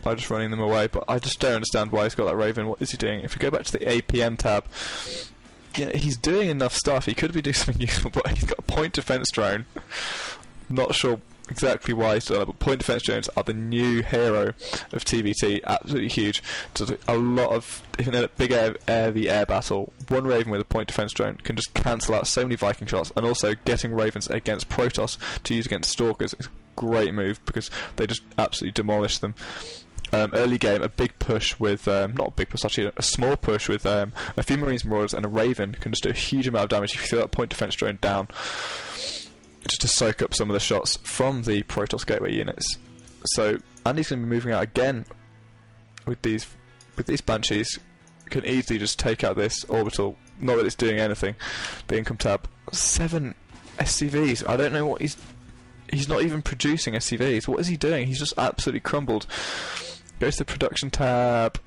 by just running them away, but I just don't understand why he's got that Raven. What is he doing? If we go back to the APM tab, yeah, he's doing enough stuff. He could be doing something useful, but he's got a point defense drone. Not sure exactly why he's done it, but point defense drones are the new hero of TvT. Absolutely huge. Does a lot of, if in a big air battle, one Raven with a point defense drone can just cancel out so many Viking shots, and also getting Ravens against Protoss to use against Stalkers is a great move because they just absolutely demolish them. Early game, a big push with, not a big push, actually a small push with a few Marines, Marauders and a Raven can just do a huge amount of damage if you throw that point defense drone down, just to soak up some of the shots from the Protoss gateway units. So Andy's going to be moving out again with these Banshees. Can easily just take out this orbital, not that it's doing anything. The income tab, 7 SCVs. I don't know what he's not even producing SCVs. What is he doing? He's just absolutely crumbled. Goes to the production tab.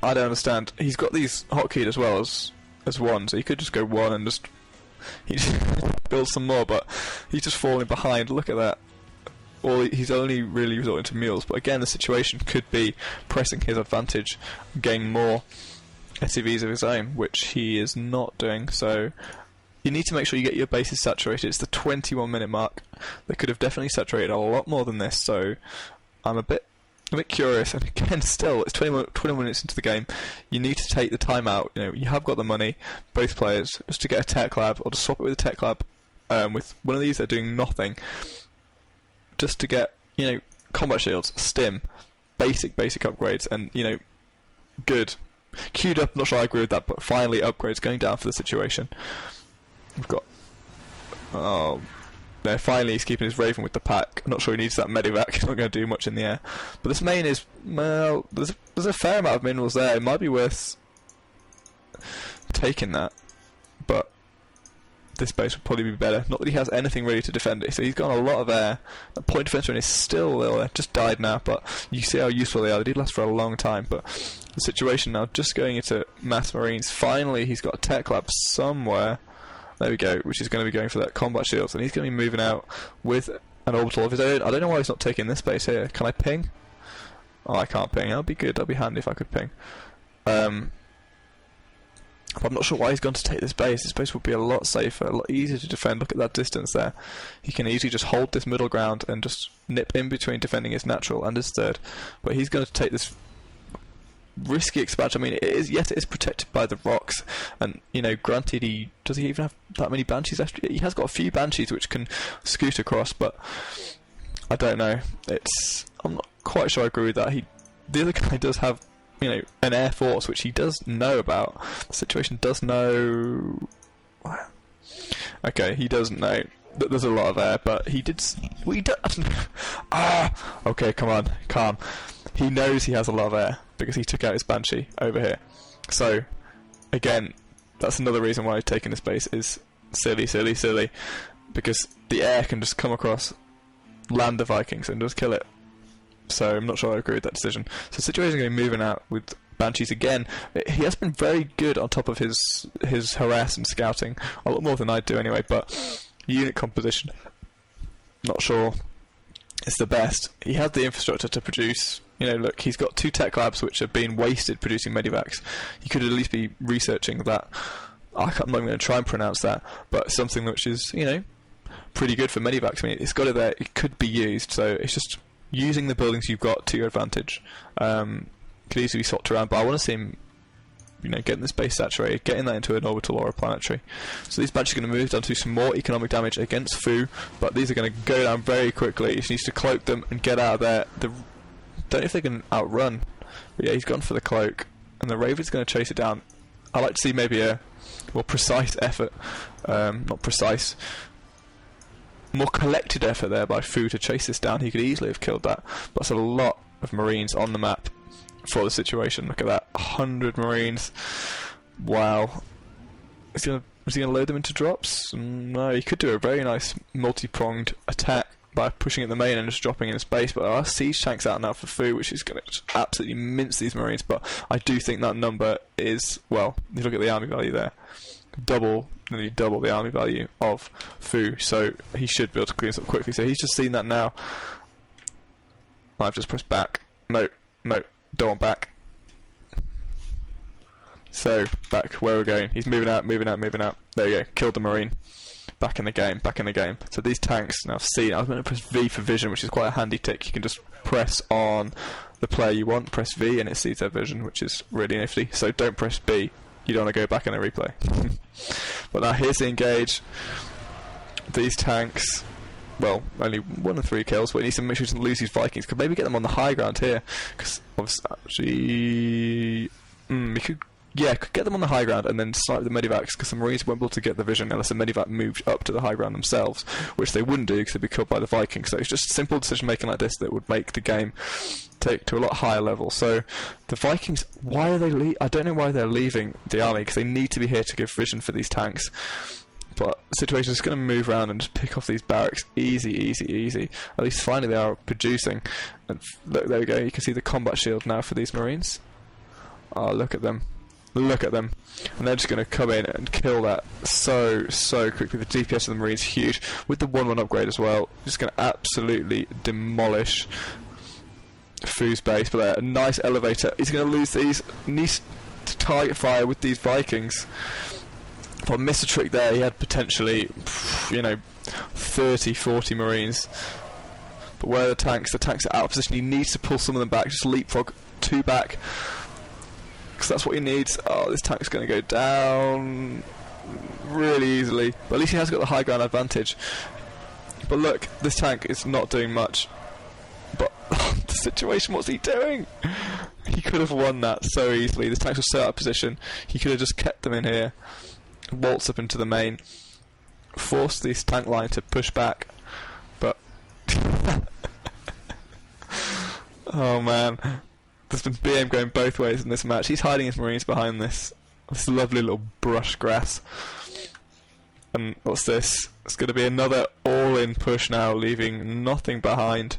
I don't understand. He's got these hotkeyed as well as one, so he could just go one and just build some more, but he's just falling behind. Look at that. He's only really resorting to mules, but again, the situation could be pressing his advantage, gaining more SCVs of his own, which he is not doing. So you need to make sure you get your bases saturated. It's the 21-minute mark. They could have definitely saturated a lot more than this, so I'm a bit curious. And again, still, it's 21 minutes into the game. You need to take the time out. You know, you have got the money, both players, just to get a tech lab or to swap it with a tech lab. With one of these, they're doing nothing. Just to get, you know, combat shields, stim, basic upgrades, and, you know, good. Queued up, not sure I agree with that, but finally upgrades going down for the situation. We've got, finally he's keeping his Raven with the pack. I'm not sure he needs that medivac. He's not going to do much in the air. But this main is, well, there's a fair amount of minerals there. It might be worth taking that, but this base would probably be better. Not that he has anything ready to defend it, so he's got a lot of air. The point defense run is still there, just died now, but you see how useful they are. They did last for a long time, but the situation now, just going into mass Marines, finally he's got a tech lab somewhere. There we go, which is going to be going for that combat shields, and he's going to be moving out with an orbital of his own. I don't know why he's not taking this base here. Can I ping? Oh, I can't ping. That'd be good. That'd be handy if I could ping. But I'm not sure why he's gone to take this base. This base would be a lot safer, a lot easier to defend. Look at that distance there. He can easily just hold this middle ground and just nip in between defending his natural and his third. But he's going to take this risky expansion. I mean, it is protected by the rocks, and, you know, granted, does he even have that many Banshees left? He has got a few Banshees which can scoot across, but I don't know. I'm not quite sure I agree with that. The other guy does have, you know, an air force which he does know about. The situation does know. Okay, he doesn't know that there's a lot of air, but he did. Okay, come on, calm. He knows he has a lot of air because he took out his Banshee over here. So, again, that's another reason why taking this base is silly, because the air can just come across, land the Vikings, and just kill it. So I'm not sure I agree with that decision. So the situation is going to be moving out with Banshees again. He has been very good on top of his harass and scouting, a lot more than I do anyway, but unit composition, not sure it's the best. He had the infrastructure to produce, you know, look, he's got 2 tech labs which have been wasted producing medivacs. He could at least be researching that. I'm not going to try and pronounce that, but something which is, you know, pretty good for medivacs. I mean, it's got it there, it could be used, so it's just using the buildings you've got to your advantage. Could easily be swapped around, but I want to see him, you know, getting this base saturated, getting that into an orbital or a planetary. So these badges are going to move down to some more economic damage against Fuuu, but these are going to go down very quickly. He needs to cloak them and get out of there. Don't know if they can outrun, but yeah, he's gone for the cloak, and the Raven's going to chase it down. I'd like to see maybe a more precise effort, not precise, more collected effort there by Fuuu to chase this down. He could easily have killed that, but that's a lot of Marines on the map for the situation. Look at that, 100 Marines. Wow. Is he going to load them into drops? No, he could do a very nice multi-pronged attack by pushing at the main and just dropping in his base, but our siege tank's out now for Fuuu, which is going to absolutely mince these Marines. But I do think that number is, well, you look at the army value there, nearly double the army value of Fuuu, so he should be able to clean this up quickly. So he's just seen that now. I've just pressed back. No, don't want back. So, back, where we're going. He's moving out. There you go, killed the Marine. Back in the game. So these tanks, now I've seen, I was going to press V for vision, which is quite a handy tick. You can just press on the player you want, press V, and it sees their vision, which is really nifty. So don't press B, you don't want to go back in the replay. But now here's the engage. These tanks, well, only 1 of 3 kills, but he needs to make sure he doesn't lose these Vikings. Could maybe get them on the high ground here, because actually, we could get them on the high ground and then snipe the medivacs, because the Marines won't be able to get the vision unless the medivac moved up to the high ground themselves, which they wouldn't do because they'd be killed by the Vikings. So it's just simple decision making like this that would make the game take to a lot higher level. So the Vikings, why are they I don't know why they're leaving the army, because they need to be here to give vision for these tanks. But the situation is going to move around and just pick off these barracks easy. At least finally they are producing. And look, there we go, you can see the combat shield now for these Marines. Oh, look at them. And they're just going to come in and kill that so quickly. The DPS of the Marines huge, with the 1-1 upgrade as well. Just going to absolutely demolish Fuu's base. But a nice elevator. He's going to lose these. Needs to target fire with these Vikings. If I missed a trick there, he had potentially, 30, 40 Marines. But where are the tanks? The tanks are out of position. He needs to pull some of them back. Just leapfrog 2 back, because that's what he needs. Oh, this tank's going to go down really easily. But at least he has got the high ground advantage. But look, this tank is not doing much. But the situation, what's he doing? He could have won that so easily. This tank was so out of position. He could have just kept them in here, waltz up into the main, force this tank line to push back. But oh man, there's been BM going both ways in this match. He's hiding his Marines behind this lovely little brush grass. And what's this? It's going to be another all-in push now, leaving nothing behind.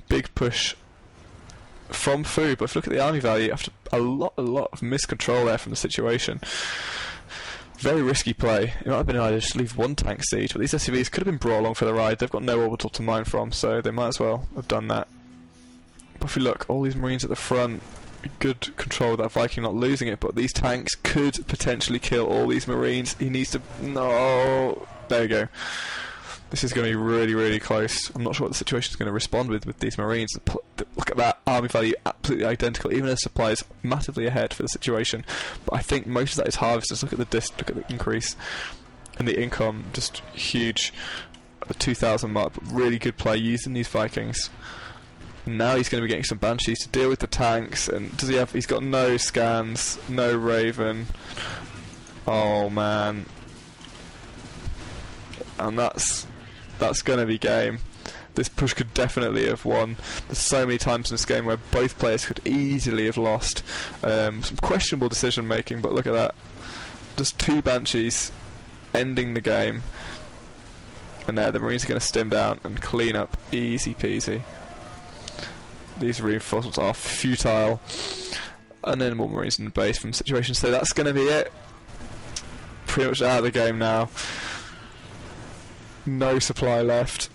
Big push from Fuuu, but if you look at the army value, after a lot of miscontrol there from the situation. Very risky play. It might have been an idea to just leave 1 tank siege, but these SCVs could have been brought along for the ride. They've got no orbital to mine from, so they might as well have done that. But if you look, all these Marines at the front, good control of that Viking not losing it, but these tanks could potentially kill all these Marines. He needs to... No! There we go. This is going to be really close. I'm not sure what the situation is going to respond with these Marines. Look at that army value, absolutely identical, even as supplies massively ahead for the situation. But I think most of that is harvesters. Look at the increase and the income, just huge at the 2,000 mark. But really good play using these Vikings. Now he's going to be getting some Banshees to deal with the tanks. And does he have? He's got no scans, no Raven. Oh man, and that's going to be game. This push could definitely have won. There's so many times in this game where both players could easily have lost. Some questionable decision making, but look at that. Just 2 Banshees ending the game. And there, the Marines are going to stim down and clean up easy peasy. These reinforcements are futile. And then more Marines in the base from the situation. So that's going to be it. Pretty much out of the game now. No supply left.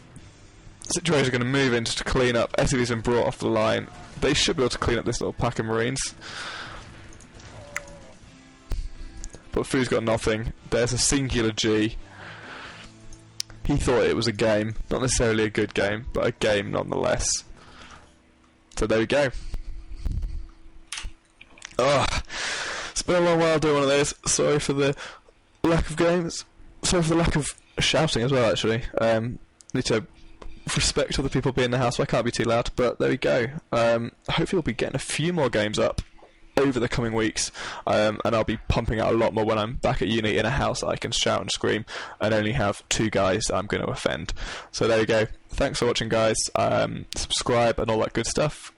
Situation is going to move in just to clean up. SCV's been brought off the line. They should be able to clean up this little pack of Marines. But Fuu's got nothing. There's a singular G. He thought it was a game. Not necessarily a good game, but a game nonetheless. So there we go. Ugh. It's been a long while doing one of those. Sorry for the lack of games. Sorry for the lack of shouting as well, actually. Need to respect other people being in the house, so I can't be too loud, but there we go. Hopefully we'll be getting a few more games up over the coming weeks, and I'll be pumping out a lot more when I'm back at uni in a house I can shout and scream and only have 2 guys I'm going to offend. So there you go. Thanks for watching, guys. Subscribe and all that good stuff,